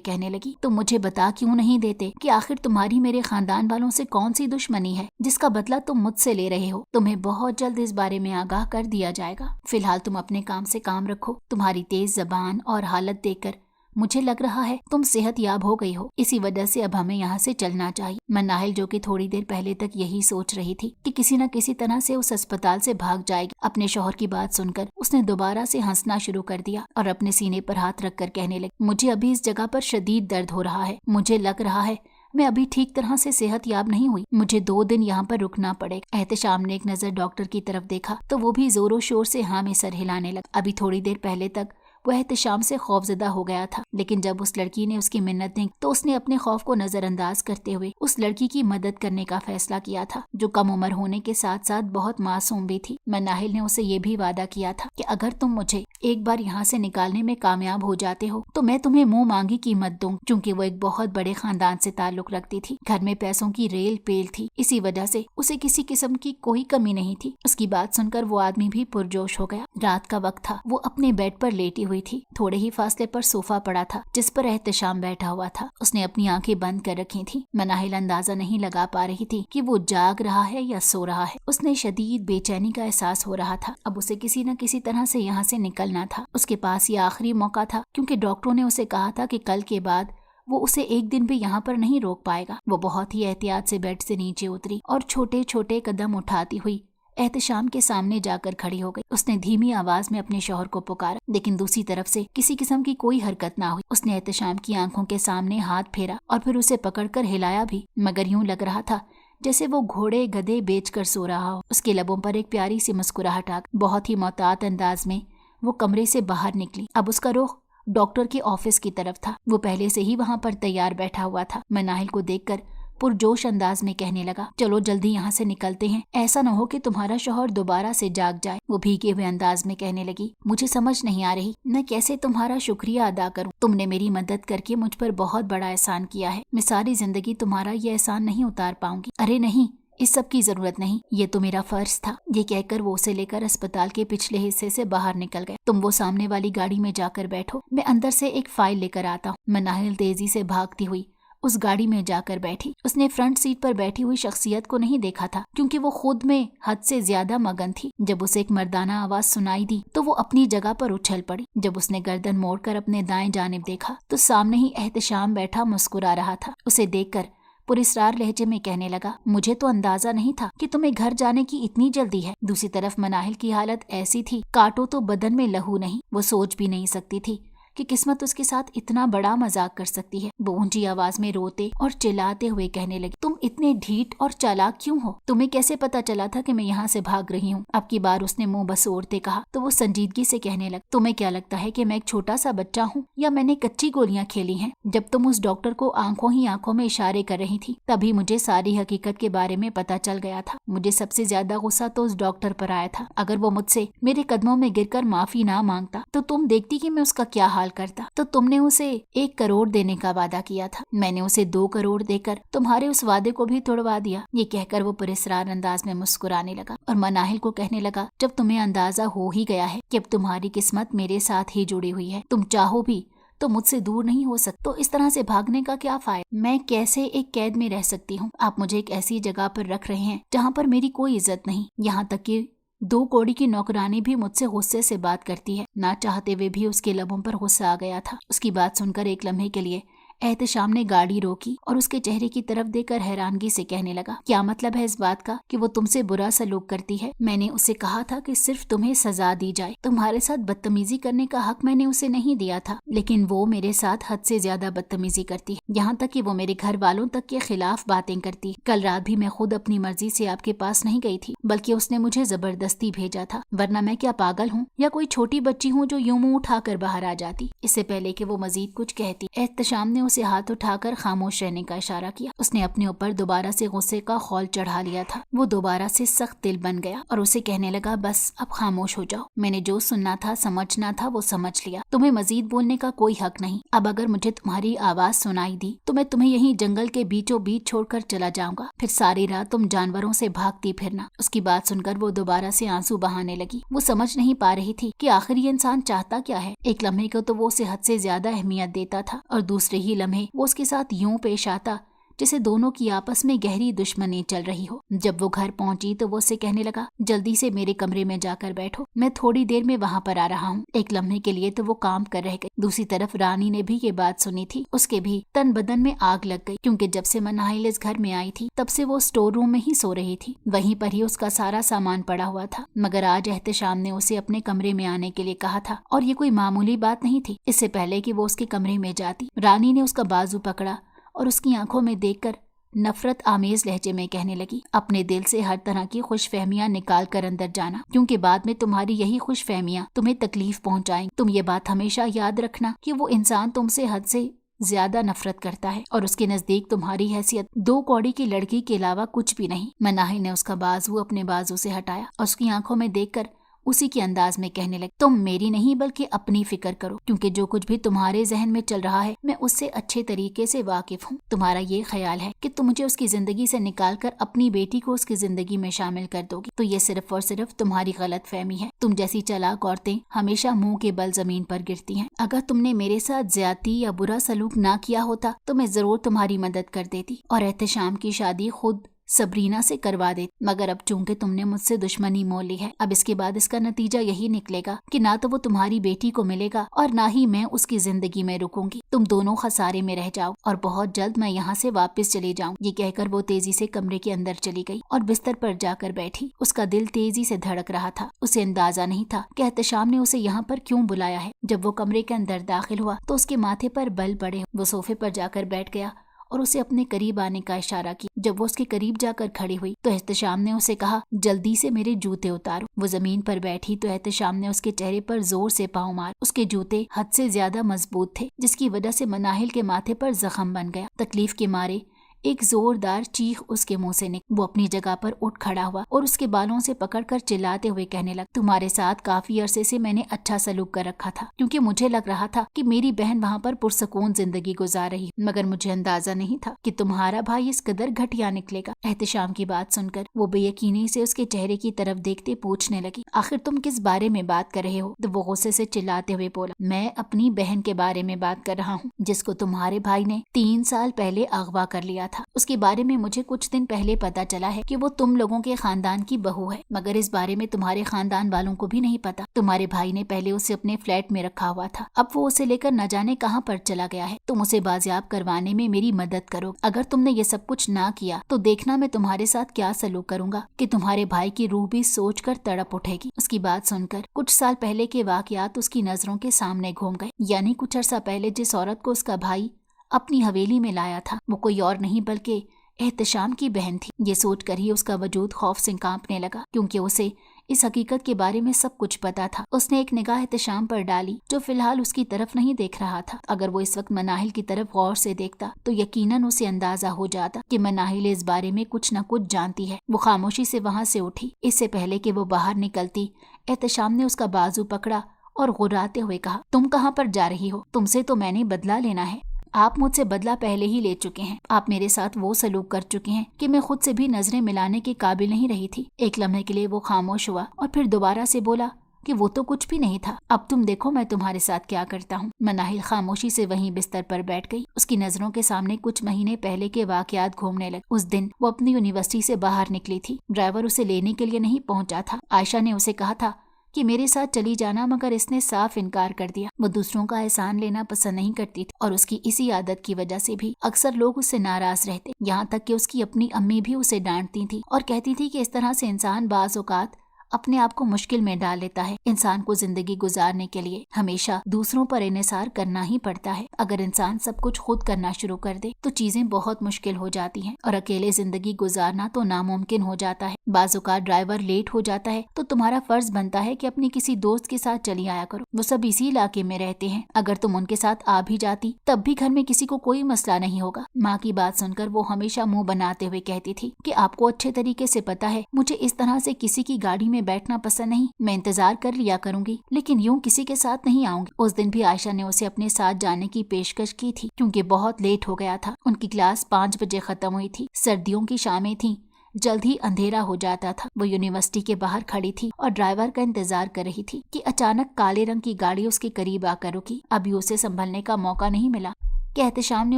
کہنے لگی، تم مجھے بتا کیوں نہیں دیتے کہ آخر تمہاری میرے خاندان والوں سے کون سی دشمنی ہے جس کا بدلہ تم مجھ سے لے رہے ہو؟ تمہیں بہت جلد اس بارے میں آگاہ کر دیا جائے گا۔ فی الحال تم اپنے کام سے کام رکھو۔ تمہاری تیز زبان اور حالت دیکھ کر مجھے لگ رہا ہے تم صحت یاب ہو گئی ہو، اسی وجہ سے اب ہمیں یہاں سے چلنا چاہیے۔ مناہل، جو کہ تھوڑی دیر پہلے تک یہی سوچ رہی تھی کہ کسی نہ کسی طرح سے اس اسپتال سے بھاگ جائے گی، اپنے شوہر کی بات سن کر اس نے دوبارہ سے ہنسنا شروع کر دیا اور اپنے سینے پر ہاتھ رکھ کر کہنے لگی، مجھے ابھی اس جگہ پر شدید درد ہو رہا ہے۔ مجھے لگ رہا ہے میں ابھی ٹھیک طرح سے صحت یاب نہیں ہوئی، مجھے 2 دن یہاں پر رکنا پڑے گا۔ احتشام نے ایک نظر ڈاکٹر کی طرف دیکھا تو وہ بھی زور و شور سے ہاں میں سر ہلانے لگا۔ ابھی تھوڑی دیر پہلے تک وہ احتشام سے خوفزدہ ہو گیا تھا، لیکن جب اس لڑکی نے اس کی منتیں تو اس نے اپنے خوف کو نظر انداز کرتے ہوئے اس لڑکی کی مدد کرنے کا فیصلہ کیا تھا، جو کم عمر ہونے کے ساتھ ساتھ بہت معصوم بھی تھی۔ مناہل نے اسے یہ بھی وعدہ کیا تھا کہ اگر تم مجھے ایک بار یہاں سے نکالنے میں کامیاب ہو جاتے ہو تو میں تمہیں منہ مانگی قیمت دوں، چونکہ وہ ایک بہت بڑے خاندان سے تعلق رکھتی تھی، گھر میں پیسوں کی ریل پیل تھی، اسی وجہ سے اسے کسی قسم کی کوئی کمی نہیں تھی۔ اس کی بات سن کر وہ آدمی بھی پرجوش ہو گیا۔ رات کا وقت تھا، وہ اپنے بیڈ پر لیٹی ہوئی تھی، تھوڑے ہی فاصلے پر صوفہ پڑا تھا جس پر احتشام بیٹھا ہوا تھا۔ اس نے اپنی آنکھیں بند کر رکھی تھی۔ مناہل اندازہ نہیں لگا پا رہی تھی کہ وہ جاگ رہا ہے یا سو رہا ہے۔ اس نے شدید بے چینی کا احساس ہو رہا تھا۔ اب اسے کسی نہ کسی طرح سے یہاں سے نکلنا تھا۔ اس کے پاس یہ آخری موقع تھا، کیونکہ ڈاکٹروں نے اسے کہا تھا کہ کل کے بعد وہ اسے 1 دن بھی یہاں پر نہیں روک پائے گا۔ وہ بہت ہی احتیاط سے بیڈ سے نیچے اتری اور چھوٹے چھوٹے قدم اٹھاتی ہوئی एहतशाम के सामने जाकर खड़ी हो गई। उसने धीमी आवाज में अपने शौहर को पुकारा, लेकिन दूसरी तरफ से किसी किस्म की कोई हरकत ना हुई। उसने एहतशाम की आंखों के सामने हाथ फेरा और फिर उसे पकड़कर हिलाया भी, मगर यूं लग रहा था जैसे वो घोड़े गधे बेचकर सो रहा हो। उसके लबों पर एक प्यारी सी मुस्कुराहट आ गई। बहुत ही मोहतात अंदाज में वो कमरे से बाहर निकली। अब उसका रुख डॉक्टर के ऑफिस की तरफ था। वो पहले से ही वहां पर तैयार बैठा हुआ था। मनाहिल को देखकर पुरजोश अंदाज में कहने लगा, चलो जल्दी यहाँ से निकलते हैं, ऐसा न हो कि तुम्हारा शौहर दोबारा से जाग जाए। वो भीगे हुए अंदाज में कहने लगी, मुझे समझ नहीं आ रही मैं कैसे तुम्हारा शुक्रिया अदा करूं। तुमने मेरी मदद करके मुझ पर बहुत बड़ा एहसान किया है। मैं सारी जिंदगी तुम्हारा ये एहसान नहीं उतार पाऊंगी। अरे नहीं, इस सब की जरूरत नहीं, ये तो मेरा फर्ज था। ये कहकर वो उसे लेकर अस्पताल के पिछले हिस्से से बाहर निकल गए। तुम वो सामने वाली गाड़ी में जाकर बैठो, मैं अंदर से एक फाइल लेकर आता हूँ। मनाहिल तेजी से भागती हुई उस गाड़ी में जाकर बैठी। उसने फ्रंट सीट पर बैठी हुई शख्सियत को नहीं देखा था, क्योंकि वो खुद में हद से ज्यादा मगन थी। जब उसे एक मर्दाना आवाज सुनाई दी तो वो अपनी जगह पर उछल पड़ी। जब उसने गर्दन मोड़कर अपने दाएं जानिब देखा तो सामने ही एहतशाम बैठा मुस्कुरा रहा था। उसे देखकर पुरस्रार लहजे में कहने लगा, मुझे तो अंदाजा नहीं था कि तुम्हें घर जाने की इतनी जल्दी है। दूसरी तरफ मनाहिल की हालत ऐसी थी, काटो तो बदन में लहू नहीं। वो सोच भी नहीं सकती थी कि किस्मत उसके साथ इतना बड़ा मजाक कर सकती है। वो ऊंची आवाज में रोते और चिल्लाते हुए कहने लगी, तुम इतने ढीठ और चालाक क्यों हो? तुम्हें कैसे पता चला था कि मैं यहाँ से भाग रही हूँ? अब की बार उसने मुंह बसोड़ते कहा तो वो संजीदगी से कहने लगा, तुम्हें क्या लगता है कि मैं एक छोटा सा बच्चा हूँ या मैंने कच्ची गोलियां खेली हैं? जब तुम उस डॉक्टर को आंखों ही आंखों में इशारे कर रही थी तभी मुझे सारी हकीकत के बारे में पता चल गया था। मुझे सबसे ज्यादा गुस्सा तो उस डॉक्टर पर आया था। अगर वो मुझसे मेरे कदमों में गिरकर माफी ना मांगता तो तुम देखती कि मैं उसका क्या हाल करता। तो तुमने उसे 1 करोड़ देने का वादा किया था, मैंने उसे 2 करोड़ देकर तुम्हारे उस वादे को भी तोड़वा दिया। ये कहकर वो पुरस्रार अंदाज में मुस्कुराने लगा और मनाहिल को कहने लगा, जब तुम्हें अंदाजा हो ही गया है कि अब तुम्हारी किस्मत मेरे साथ ही जुड़ी हुई है, तुम चाहो भी तो मुझसे दूर नहीं हो सकते, तो इस तरह से भागने का क्या फायदा? मैं कैसे एक कैद में रह सकती हूँ? आप मुझे एक ऐसी जगह पर रख रहे हैं जहाँ पर मेरी कोई इज्जत नहीं, यहाँ तक कि 2 कौड़ी की नौकरानी भी मुझसे गुस्से से बात करती है। ना चाहते हुए भी उसके लबों पर गुस्सा आ गया था। उसकी बात सुनकर एक लम्हे के लिए एहतशाम ने गाड़ी रोकी और उसके चेहरे की तरफ देखकर हैरानगी से कहने लगा, क्या मतलब है इस बात का कि वो तुमसे बुरा सलूक करती है? मैंने उसे कहा था कि सिर्फ तुम्हें सजा दी जाए, तुम्हारे साथ बदतमीजी करने का हक मैंने उसे नहीं दिया था, लेकिन वो मेरे साथ हद से ज्यादा बदतमीजी करती है, यहाँ तक कि वो मेरे घर वालों तक के खिलाफ बातें करती है। कल रात भी मैं खुद अपनी मर्जी से आपके पास नहीं गई थी, बल्कि उसने मुझे जबरदस्ती भेजा था, वरना मैं क्या पागल हूँ या कोई छोटी बच्ची हूँ जो यूं मुंह उठाकर बाहर आ जाती? इससे पहले कि वो मजीद कुछ कहती, एहतशाम ने उसे हाथ उठाकर खामोश रहने का इशारा किया। उसने अपने ऊपर दोबारा से गुस्से का खौल चढ़ा लिया था। वो दोबारा से सख्त दिल बन गया और उसे कहने लगा, बस अब खामोश हो जाओ, मैंने जो सुनना था समझना था वो समझ लिया, तुम्हें मजीद बोलने का कोई हक नहीं। अब अगर मुझे तुम्हारी आवाज सुनाई दी तो मैं तुम्हें यहीं जंगल के बीचों बीच छोड़कर चला जाऊंगा, फिर सारी रात तुम जानवरों से भागती फिरना। उसकी बात सुनकर वो दोबारा से आंसू बहाने लगी। वो समझ नहीं पा रही थी कि आखिर ये इंसान चाहता क्या है। एक लम्हे को तो वो उसे हद से ज्यादा अहमियत देता था और दूसरे ही लम्हे वो उसके साथ यूं पेश आता जैसे दोनों की आपस में गहरी दुश्मनी चल रही हो। जब वो घर पहुंची तो वो उससे कहने लगा, जल्दी से मेरे कमरे में जाकर बैठो, मैं थोड़ी देर में वहां पर आ रहा हूँ। एक लम्हे के लिए तो वो काम कर रह गई। दूसरी तरफ रानी ने भी ये बात सुनी थी। उसके भी तन बदन में आग लग गई, क्योंकि जब से मनाहिल इस घर में आई थी तब से वो स्टोर रूम में ही सो रही थी। वहीं पर ही उसका सारा सामान पड़ा हुआ था, मगर आज एहतशाम ने उसे अपने कमरे में आने के लिए कहा था और ये कोई मामूली बात नहीं थी। इससे पहले कि वो उसके कमरे में जाती, रानी ने उसका बाजू पकड़ा और उसकी आंखों में देखकर नफरत आमेज लहजे में कहने लगी, अपने दिल से हर तरह की खुशफहमियां निकाल कर अंदर जाना, क्योंकि बाद में तुम्हारी यही खुशफहमियां तुम्हें तकलीफ पहुंचाएंगी। तुम ये बात हमेशा याद रखना कि वो इंसान तुमसे हद से ज्यादा नफरत करता है और उसके नजदीक तुम्हारी हैसियत 2 कौड़ी की लड़की के अलावा कुछ भी नहीं। मनाहिल ने उसका बाजू अपने बाजू से हटाया और उसकी आंखों में देखकर उसी के अंदाज में कहने लगे, तुम मेरी नहीं बल्कि अपनी फिक्र करो, क्योंकि जो कुछ भी तुम्हारे जहन में चल रहा है मैं उससे अच्छे तरीके से वाकिफ हूँ। तुम्हारा ये ख्याल है कि तुम मुझे उसकी जिंदगी से निकाल कर अपनी बेटी को उसकी जिंदगी में शामिल कर दोगी, तो ये सिर्फ और सिर्फ तुम्हारी गलत फहमी है। तुम जैसी चालाक औरतें हमेशा मुंह के बल जमीन पर गिरती हैं। अगर तुमने मेरे साथ ज्यादती या बुरा सलूक ना किया होता तो मैं जरूर तुम्हारी मदद कर देती और एहतशाम की शादी खुद सबरीना से करवा दे, मगर अब चूंकि तुमने मुझसे दुश्मनी मोल ली है, अब इसके बाद इसका नतीजा यही निकलेगा कि ना तो वो तुम्हारी बेटी को मिलेगा और ना ही मैं उसकी जिंदगी में रुकूंगी। तुम दोनों खसारे में रह जाओ और बहुत जल्द मैं यहाँ से वापस चली जाऊँ। ये कहकर वो तेजी से कमरे के अंदर चली गई और बिस्तर पर जाकर बैठी। उसका दिल तेजी से धड़क रहा था। उसे अंदाजा नहीं था कि एहतशाम ने उसे यहाँ पर क्यों बुलाया है। जब वो कमरे के अंदर दाखिल हुआ तो उसके माथे पर बल पड़े। वो सोफे पर जाकर बैठ गया और उसे अपने करीब आने का इशारा किया। जब वो उसके करीब जाकर खड़ी हुई तो एहतशाम ने उसे कहा, जल्दी से मेरे जूते उतारो। वो जमीन पर बैठी तो एहतशाम ने उसके चेहरे पर जोर से पाँव मार। उसके जूते हद से ज्यादा मजबूत थे, जिसकी वजह से मनाहिल के माथे पर जख्म बन गया। तकलीफ के मारे एक जोरदार चीख उसके मुंह से निकली। वो अपनी जगह पर उठ खड़ा हुआ और उसके बालों से पकड़कर चिल्लाते हुए कहने लगा, तुम्हारे साथ काफी अरसे से मैंने अच्छा सलूक कर रखा था, क्योंकि मुझे लग रहा था कि मेरी बहन वहाँ पर पुरसकून जिंदगी गुजार रही, मगर मुझे अंदाजा नहीं था कि तुम्हारा भाई इस कदर घटिया निकलेगा। एहतशाम की बात सुनकर वो बेयकीनी से उसके चेहरे की तरफ देखते पूछने लगी, आखिर तुम किस बारे में बात कर रहे हो? तो वो गुस्से से चिल्लाते हुए बोला, मैं अपनी बहन के बारे में बात कर रहा हूँ, जिसको तुम्हारे भाई ने 3 साल पहले अगवा कर लिया था। उसके बारे में मुझे कुछ दिन पहले पता चला है कि वो तुम लोगों के खानदान की बहू है, मगर इस बारे में तुम्हारे खानदान वालों को भी नहीं पता। तुम्हारे भाई ने पहले उसे अपने फ्लैट में रखा हुआ था, अब वो उसे लेकर न जाने कहां पर चला गया है। तुम उसे बाजियाब करवाने में मेरी मदद करो। अगर तुमने ये सब कुछ ना किया तो देखना मैं तुम्हारे साथ क्या सलूक करूंगा कि तुम्हारे भाई की रूह भी सोच कर तड़प उठेगी। उसकी बात सुनकर कुछ साल पहले के वाकयात उसकी नजरों के सामने घूम गए। यानी कुछ अर्सा पहले जिस औरत को उसका भाई अपनी हवेली में लाया था वो कोई और नहीं बल्कि एहतशाम की बहन थी। ये सोचकर ही उसका वजूद खौफ से कांपने लगा, क्योंकि उसे इस हकीकत के बारे में सब कुछ पता था। उसने एक निगाह एहतशाम पर डाली जो फिलहाल उसकी तरफ नहीं देख रहा था। अगर वो इस वक्त मनाहिल की तरफ गौर से देखता तो यकीनन उसे अंदाजा हो जाता कि मनाहिल इस बारे में कुछ न कुछ जानती है। वो खामोशी से वहाँ से उठी। इससे पहले कि वो बाहर निकलती, एहतशाम ने उसका बाजू पकड़ा और गुर्राते हुए कहा, तुम कहाँ पर जा रही हो? तुमसे तो मैंने बदला लेना है। आप मुझसे बदला पहले ही ले चुके हैं। आप मेरे साथ वो सलूक कर चुके हैं कि मैं खुद से भी नजरें मिलाने के काबिल नहीं रही थी। एक लम्हे के लिए वो खामोश हुआ और फिर दोबारा से बोला कि वो तो कुछ भी नहीं था। अब तुम देखो मैं तुम्हारे साथ क्या करता हूँ। मनाहिल खामोशी से वहीं बिस्तर पर बैठ गई। उसकी नजरों के सामने कुछ महीने पहले के वाकयात घूमने लगे। उस दिन वो अपनी यूनिवर्सिटी से बाहर निकली थी। ड्राइवर उसे लेने के लिए नहीं पहुंचा था। आयशा ने उसे कहा था कि मेरे साथ चली जाना, मगर इसने साफ इनकार कर दिया। वो दूसरों का एहसान लेना पसंद नहीं करती थी और उसकी इसी आदत की वजह से भी अक्सर लोग उससे नाराज रहते। यहाँ तक कि उसकी अपनी अम्मी भी उसे डांटती थी और कहती थी कि इस तरह से इंसान बाज़ औक़ात अपने आप को मुश्किल में डाल लेता है। इंसान को जिंदगी गुजारने के लिए हमेशा दूसरों पर इन्हिसार करना ही पड़ता है। अगर इंसान सब कुछ खुद करना शुरू कर दे तो चीजें बहुत मुश्किल हो जाती हैं और अकेले जिंदगी गुजारना तो नामुमकिन हो जाता है। बाज़ औक़ात ड्राइवर लेट हो जाता है तो तुम्हारा फर्ज बनता है कि अपनी किसी दोस्त के साथ चली आया करो। वो सब इसी इलाके में रहते हैं। अगर तुम उनके साथ आ भी जाती तब भी घर में किसी को कोई मसला नहीं होगा। माँ की बात सुनकर वो हमेशा मुंह बनाते हुए कहती थी कि आपको अच्छे तरीके से पता है मुझे इस तरह से किसी की गाड़ी में बैठना पसंद नहीं। मैं इंतजार कर लिया करूंगी लेकिन यूं किसी के साथ नहीं आऊंगी। उस दिन भी आयशा ने उसे अपने साथ जाने की पेशकश की थी, क्योंकि बहुत लेट हो गया था। उनकी क्लास 5 बजे खत्म हुई थी। सर्दियों की शामें थीं, जल्द ही अंधेरा हो जाता था। वो यूनिवर्सिटी के बाहर खड़ी थी और ड्राइवर का इंतजार कर रही थी कि अचानक काले रंग की गाड़ी उसके करीब आकर रुकी। अभी उसे संभलने का मौका नहीं मिला कि एहतशाम ने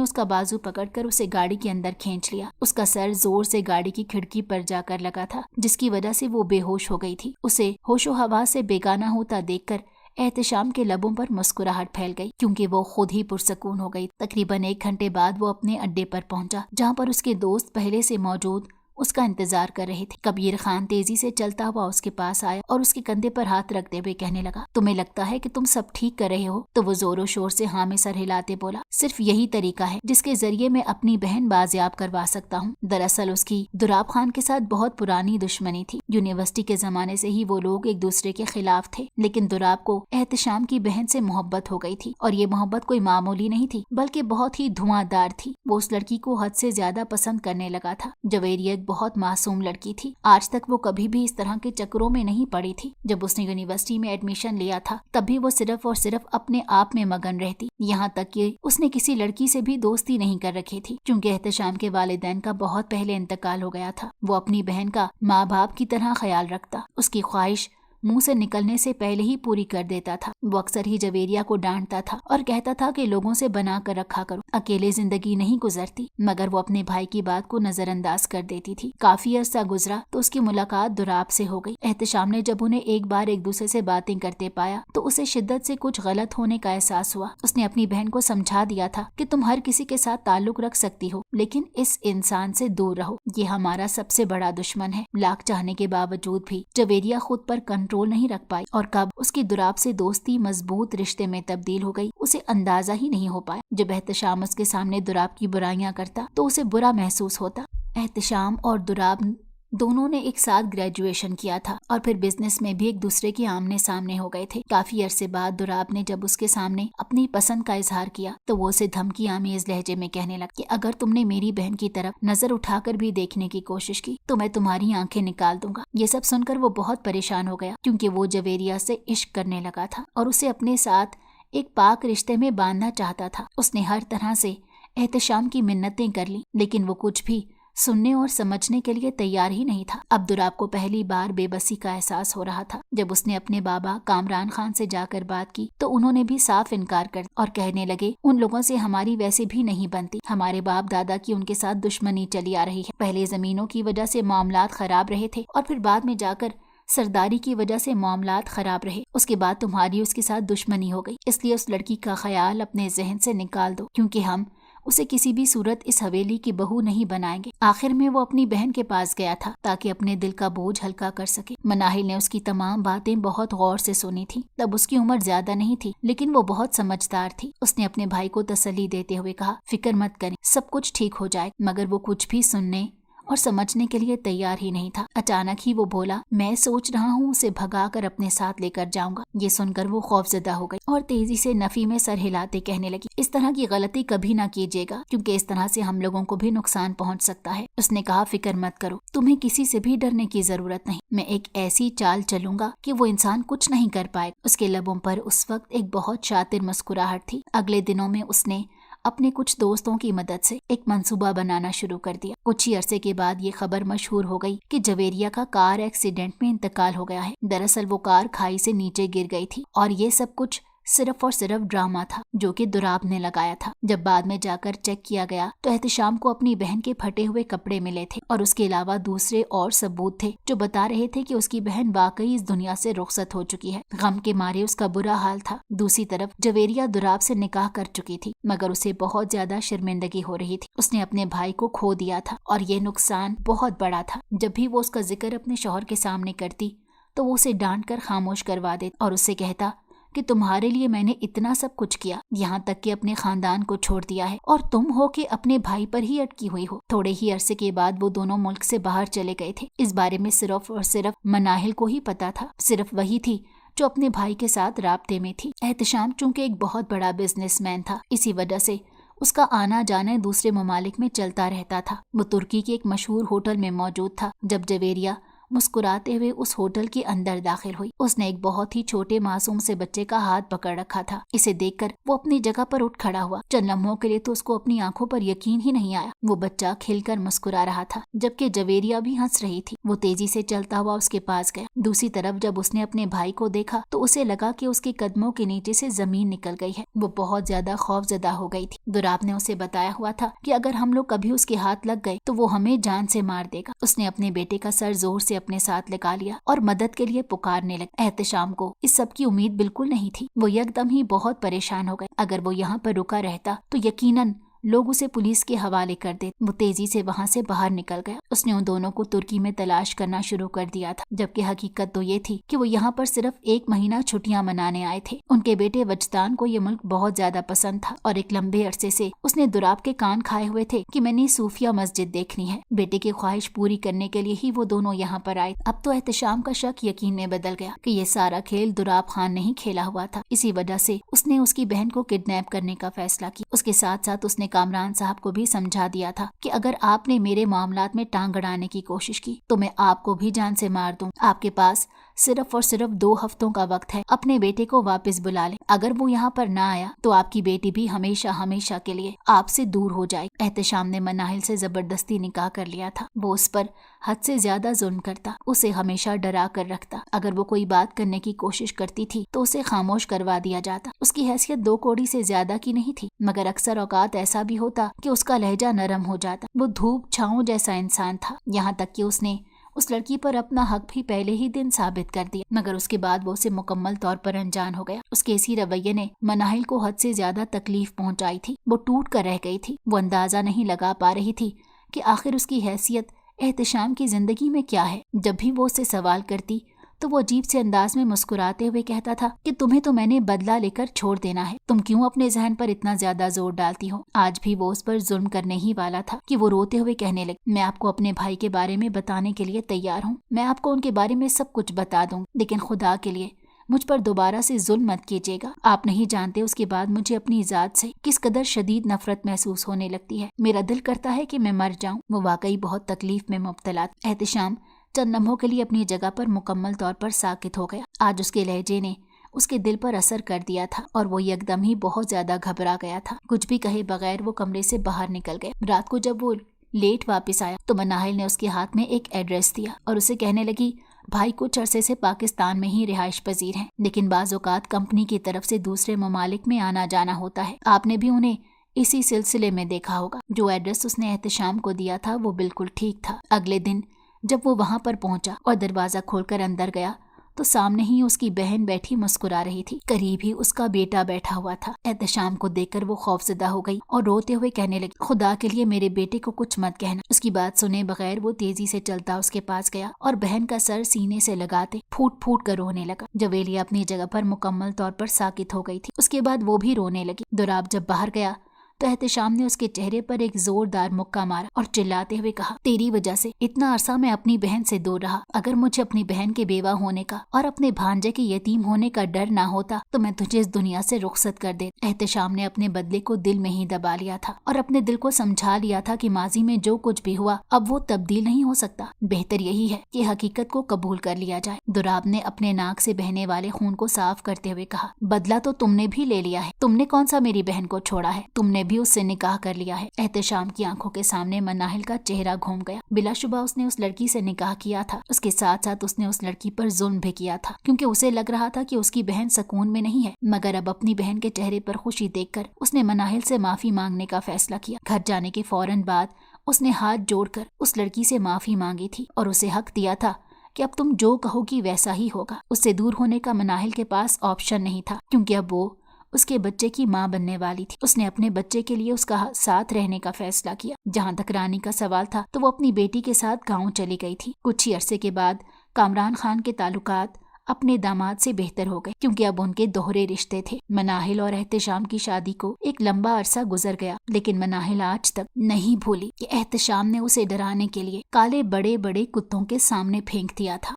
उसका बाजू पकड़कर उसे गाड़ी के अंदर खींच लिया। उसका सर जोर से गाड़ी की खिड़की पर जाकर लगा था, जिसकी वजह से वो बेहोश हो गई थी। उसे होशो हवास से बेगाना होता देखकर एहतशाम के लबों पर मुस्कुराहट फैल गई, क्योंकि वो खुद ही पुरसकून हो गई। तकरीबन 1 घंटे बाद वो अपने अड्डे पर पहुंचा, जहाँ पर उसके दोस्त पहले से मौजूद उसका इंतजार कर रहे थे। कबीर खान तेजी से चलता हुआ उसके पास आया और उसके कंधे पर हाथ रखते हुए कहने लगा, तुम्हें लगता है कि तुम सब ठीक कर रहे हो? तो वो जोरों शोर से हाँ में सर हिलाते बोला, सिर्फ यही तरीका है जिसके जरिए मैं अपनी बहन बाजियाब करवा सकता हूँ। दरअसल उसकी दुराब खान के साथ बहुत पुरानी दुश्मनी थी। यूनिवर्सिटी के जमाने से ही वो लोग एक दूसरे के खिलाफ थे, लेकिन दुराब को एहतशाम की बहन से मोहब्बत हो गई थी और ये मोहब्बत कोई मामूली नहीं थी बल्कि बहुत ही धुआंधार थी। वो उस लड़की को हद से ज्यादा पसंद करने लगा था। जवेरिया बहुत मासूम लड़की थी। आज तक वो कभी भी इस तरह के चक्करों में नहीं पड़ी थी। जब उसने यूनिवर्सिटी में एडमिशन लिया था तब भी वो सिर्फ और सिर्फ अपने आप में मगन रहती। यहाँ तक कि उसने किसी लड़की से भी दोस्ती नहीं कर रखी थी, क्योंकि एहतशाम के वालिदैन का बहुत पहले इंतकाल हो गया था। वो अपनी बहन का माँ बाप की तरह ख्याल रखता। उसकी ख्वाहिश मुंह से निकलने से पहले ही पूरी कर देता था। वो अक्सर ही जवेरिया को डांटता था और कहता था कि लोगों से बना कर रखा करो, अकेले जिंदगी नहीं गुजरती, मगर वो अपने भाई की बात को नजरअंदाज कर देती थी। काफी अरसा गुजरा तो उसकी मुलाकात दुराब से हो गई। एहतशाम ने जब उन्हें एक बार एक दूसरे से बातें करते पाया तो उसे शिद्दत से कुछ गलत होने का एहसास हुआ। उसने अपनी बहन को समझा दिया था कि तुम हर किसी के साथ ताल्लुक रख सकती हो, लेकिन इस इंसान से दूर रहो, ये हमारा सबसे बड़ा दुश्मन है। लाख चाहने के बावजूद भी जवेरिया खुद पर कंट्रोल नहीं रख पाई और कब उसकी दुराब से दोस्ती मजबूत रिश्ते में तब्दील हो गई उसे अंदाजा ही नहीं हो पाया। जब एहतशाम उसके सामने दुराब की बुराइयां करता तो उसे बुरा महसूस होता। एहतशाम और दुराब दोनों ने एक साथ ग्रेजुएशन किया था और फिर बिजनेस में भी एक दूसरे के आमने सामने हो गए थे। काफी अरसे बाद दुराब ने जब उसके सामने अपनी पसंद का इजहार किया तो वो उसे धमकी आमेज लहजे में कहने लगा कि अगर तुमने मेरी बहन की तरफ नजर उठाकर भी देखने की कोशिश की तो मैं तुम्हारी आंखें निकाल दूंगा। ये सब सुनकर वो बहुत परेशान हो गया क्योंकि वो जवेरिया से इश्क करने लगा था और उसे अपने साथ एक पाक रिश्ते में बांधना चाहता था। उसने हर तरह से एहतशाम की मिन्नतें कर ली लेकिन वो कुछ भी सुनने और समझने के लिए तैयार ही नहीं था। अब दुराब को पहली बार बेबसी का एहसास हो रहा था। जब उसने अपने बाबा कामरान खान से जाकर बात की तो उन्होंने भी साफ इनकार कर और कहने लगे उन लोगों से हमारी वैसे भी नहीं बनती। हमारे बाप दादा की उनके साथ दुश्मनी चली आ रही है। पहले जमीनों की वजह से मामलात खराब रहे थे और फिर बाद में जाकर सरदारी की वजह से मामलात खराब रहे। उसके बाद तुम्हारी उसके साथ दुश्मनी हो गई, इसलिए उस लड़की का ख्याल अपने जहन से निकाल दो क्योंकि हम उसे किसी भी सूरत इस हवेली की बहू नहीं बनाएंगे। आखिर में वो अपनी बहन के पास गया था ताकि अपने दिल का बोझ हल्का कर सके। मनाहिल ने उसकी तमाम बातें बहुत गौर से सुनी थी। तब उसकी उम्र ज्यादा नहीं थी लेकिन वो बहुत समझदार थी। उसने अपने भाई को तसल्ली देते हुए कहा, फिक्र मत करें, सब कुछ ठीक हो जाए। मगर वो कुछ भी सुनने और समझने के लिए तैयार ही नहीं था। अचानक ही वो बोला, मैं सोच रहा हूँ उसे भगाकर अपने साथ लेकर जाऊंगा। ये सुनकर वो खौफजदा हो गई और तेजी से नफी में सर हिलाते कहने लगी, इस तरह की गलती कभी ना कीजिएगा क्योंकि इस तरह से हम लोगों को भी नुकसान पहुँच सकता है। उसने कहा, फिक्र मत करो, तुम्हें किसी से भी डरने की जरूरत नहीं। मैं एक ऐसी चाल चलूंगा कि वो इंसान कुछ नहीं कर पाएगा। उसके लबों पर उस वक्त एक बहुत शातिर मुस्कुराहट थी। अगले दिनों में उसने अपने कुछ दोस्तों की मदद से एक मंसूबा बनाना शुरू कर दिया। कुछ ही अरसे के बाद ये खबर मशहूर हो गई कि जवेरिया का कार एक्सीडेंट में इंतकाल हो गया है। दरअसल वो कार खाई से नीचे गिर गई थी और ये सब कुछ सिर्फ और सिर्फ ड्रामा था जो कि दुराब ने लगाया था। जब बाद में जाकर चेक किया गया तो एहतशाम को अपनी बहन के फटे हुए कपड़े मिले थे और उसके अलावा दूसरे और सबूत थे जो बता रहे थे कि उसकी बहन वाकई इस दुनिया से रुखसत हो चुकी है। गम के मारे उसका बुरा हाल था। दूसरी तरफ जवेरिया दुराब से निकाह कर चुकी थी मगर उसे बहुत ज्यादा शर्मिंदगी हो रही थी। उसने अपने भाई को खो दिया था और ये नुकसान बहुत बड़ा था। जब भी वो उसका जिक्र अपने शौहर के सामने करती तो वो उसे डांट कर खामोश करवा देता और उससे कहता कि तुम्हारे लिए मैंने इतना सब कुछ किया, यहाँ तक कि अपने खानदान को छोड़ दिया है और तुम हो कि अपने भाई पर ही अटकी हुई हो। थोड़े ही अरसे के बाद वो दोनों मुल्क से बाहर चले गए थे। इस बारे में सिर्फ और सिर्फ मनाहिल को ही पता था। सिर्फ वही थी जो अपने भाई के साथ राब्ते में थी। एहतशाम चूंकि एक बहुत बड़ा बिजनेसमैन था, इसी वजह से उसका आना जाना दूसरे ममालिक में चलता रहता था। वो तुर्की के एक मशहूर होटल में मौजूद था। जब जवेरिया मुस्कुराते हुए उस होटल के अंदर दाखिल हुई, उसने एक बहुत ही छोटे मासूम से बच्चे का हाथ पकड़ रखा था। इसे देखकर वो अपनी जगह पर उठ खड़ा हुआ। चंद लम्हों के लिए तो उसको अपनी आंखों पर यकीन ही नहीं आया। वो बच्चा खिलकर मुस्कुरा रहा था जबकि जवेरिया भी हंस रही थी। वो तेजी से चलता हुआ उसके पास गया। दूसरी तरफ जब उसने अपने भाई को देखा तो उसे लगा कि उसके कदमों के नीचे से जमीन निकल गई है। वो बहुत ज्यादा खौफजदा हो गई थी। दुराब ने उसे बताया हुआ था कि अगर हम लोग कभी उसके हाथ लग गए तो वो हमें जान से मार देगा। उसने अपने बेटे का सर जोर से अपने साथ लगा लिया और मदद के लिए पुकारने लगा। एहतशाम को इस सब की उम्मीद बिल्कुल नहीं थी। वो एकदम ही बहुत परेशान हो गए। अगर वो यहाँ पर रुका रहता तो यकीनन लोग उसे पुलिस के हवाले कर देते। वो तेजी से वहाँ से बाहर निकल गया। उसने उन दोनों को तुर्की में तलाश करना शुरू कर दिया था, जबकि हकीकत तो ये थी कि वो यहाँ पर सिर्फ 1 महीना छुट्टियां मनाने आए थे। उनके बेटे वजदान को ये मुल्क बहुत ज्यादा पसंद था और एक लंबे अरसे से उसने दुराब के कान खाए हुए थे कि मैंने सूफिया मस्जिद देखनी है। बेटे की ख्वाहिश पूरी करने के लिए ही वो दोनों यहाँ पर आए। अब तो एहतशाम का शक यकीन में बदल गया कि ये सारा खेल दुराब खान ने ही खेला हुआ था। इसी वजह से उसने उसकी बहन को किडनैप करने का फैसला किया। उसके साथ साथ उसने कामरान साहब को भी समझा दिया था कि अगर आपने मेरे मामलात में टांग अड़ाने की कोशिश की तो मैं आपको भी जान से मार दूं। आपके पास सिर्फ और सिर्फ 2 हफ्तों का वक्त है, अपने बेटे को वापस बुला ले। अगर वो यहाँ पर ना आया तो आपकी बेटी भी हमेशा हमेशा के लिए आपसे दूर हो जाएगी। एहतशाम ने मनाहिल से जबरदस्ती निकाह कर लिया था। वो उस पर हद से ज्यादा जुल्म करता, उसे हमेशा डरा कर रखता। अगर वो कोई बात करने की कोशिश करती थी तो उसे खामोश करवा दिया जाता। उसकी हैसियत 2 कौड़ी से ज्यादा की नहीं थी, मगर अक्सर औकात ऐसा भी होता कि उसका लहजा नरम हो जाता। वो धूप छाँव जैसा इंसान था, यहाँ तक कि उसने उस लड़की पर अपना हक भी पहले ही दिन साबित कर दिया, मगर उसके बाद वो उसे मुकम्मल तौर पर अनजान हो गया। उसके इसी रवैये ने मनाहिल को हद से ज्यादा तकलीफ पहुंचाई थी। वो टूट कर रह गई थी। वो अंदाजा नहीं लगा पा रही थी कि आखिर उसकी हैसियत एहतशाम की जिंदगी में क्या है। जब भी वो उससे सवाल करती तो वो अजीब से अंदाज में मुस्कुराते हुए कहता था कि तुम्हें तो मैंने बदला लेकर छोड़ देना है, तुम क्यों अपने जहन पर इतना ज्यादा जोर डालती हो। आज भी वो उस पर जुल्म करने ही वाला था कि वो रोते हुए कहने लगी, मैं आपको अपने भाई के बारे में बताने के लिए तैयार हूँ, मैं आपको उनके बारे में सब कुछ बता दूंगी, लेकिन खुदा के लिए मुझ पर दोबारा से जुल्म मत कीजिएगा। आप नहीं जानते उसके बाद मुझे अपनी जात से किस कदर शदीद नफरत महसूस होने लगती है। मेरा दिल करता है कि मैं मर जाऊं। वो वाकई बहुत तकलीफ में मुब्तला। एहतशाम चंद लम्हों के लिए अपनी जगह पर मुकम्मल तौर पर साकित हो गया। आज उसके लहजे ने उसके दिल पर असर कर दिया था और वो एकदम ही बहुत ज्यादा घबरा गया था। कुछ भी कहे बगैर वो कमरे से बाहर निकल गया। रात को जब वो लेट वापस आया तो मनाहिल ने उसके हाथ में एक एड्रेस दिया और उसे कहने लगी, भाई कुछ अरसे से पाकिस्तान में ही रिहाइश पजीर हैं, लेकिन बाज़ औक़ात कंपनी की तरफ से दूसरे ममालिक में आना जाना होता है। आपने भी उन्हें इसी सिलसिले में देखा होगा। जो एड्रेस उसने एहतशाम को दिया था वो बिल्कुल ठीक था। अगले दिन जब वो वहां पर पहुंचा और दरवाजा खोलकर अंदर गया तो सामने ही उसकी बहन बैठी मुस्कुरा रही थी। करीब ही उसका बेटा बैठा हुआ था। एहतशाम को देखकर वो खौफजदा हो गई और रोते हुए कहने लगी, खुदा के लिए मेरे बेटे को कुछ मत कहना। उसकी बात सुने बगैर वो तेजी से चलता उसके पास गया और बहन का सर सीने से लगाते फूट फूट कर रोने लगा। जवेलिया अपनी जगह पर मुकम्मल तौर पर साकित हो गई थी। उसके बाद वो भी रोने लगी। दुराब जब बाहर गया तो एहतशाम ने उसके चेहरे पर एक जोरदार मुक्का मारा और चिल्लाते हुए कहा, तेरी वजह से इतना अरसा मैं अपनी बहन से दूर रहा। अगर मुझे अपनी बहन के बेवा होने का और अपने भांजे के यतीम होने का डर ना होता तो मैं तुझे इस दुनिया से रुखसत कर दे। एहतशाम ने अपने बदले को दिल में ही दबा लिया था और अपने दिल को समझा लिया था कि माजी में जो कुछ भी हुआ अब वो तब्दील नहीं हो सकता। बेहतर यही है कि हकीकत को कबूल कर लिया जाए। दुराब ने अपने नाक से बहने वाले खून को साफ करते हुए कहा, बदला तो तुमने भी ले लिया है। तुमने कौन सा मेरी बहन को छोड़ा है, तुमने भी उससे निकाह कर लिया है। एहतशाम की आंखों के सामने मनाहिल का चेहरा घूम गया। बिलाशुबा उसने उस लड़की से निकाह किया था। उसके साथ साथ उसने उस लड़की पर जुल्म भी किया था, क्योंकि उसे लग रहा था कि उसकी बहन सुकून में नहीं है। मगर अब अपनी बहन के चेहरे पर खुशी देखकर उसने मनाहिल से माफी मांगने का फैसला किया। घर जाने के फौरन बाद उसने हाथ जोड़कर उस लड़की से माफी मांगी थी और उसे हक दिया था कि अब तुम जो कहोगी वैसा ही होगा। उससे दूर होने का मनाहिल के पास ऑप्शन नहीं था, क्योंकि अब वो उसके बच्चे की माँ बनने वाली थी। उसने अपने बच्चे के लिए उसका साथ रहने का फैसला किया। जहाँ तक रानी का सवाल था तो वो अपनी बेटी के साथ गांव चली गई थी। कुछ ही अरसे के बाद कामरान खान के ताल्लुकात अपने दामाद से बेहतर हो गए, क्योंकि अब उनके दोहरे रिश्ते थे। मनाहिल और एहतशाम की शादी को एक लंबा अरसा गुजर गया, लेकिन मनाहिल आज तक नहीं भूली कि एहतशाम ने उसे डराने के लिए काले बड़े बड़े कुत्तों के सामने फेंक दिया था।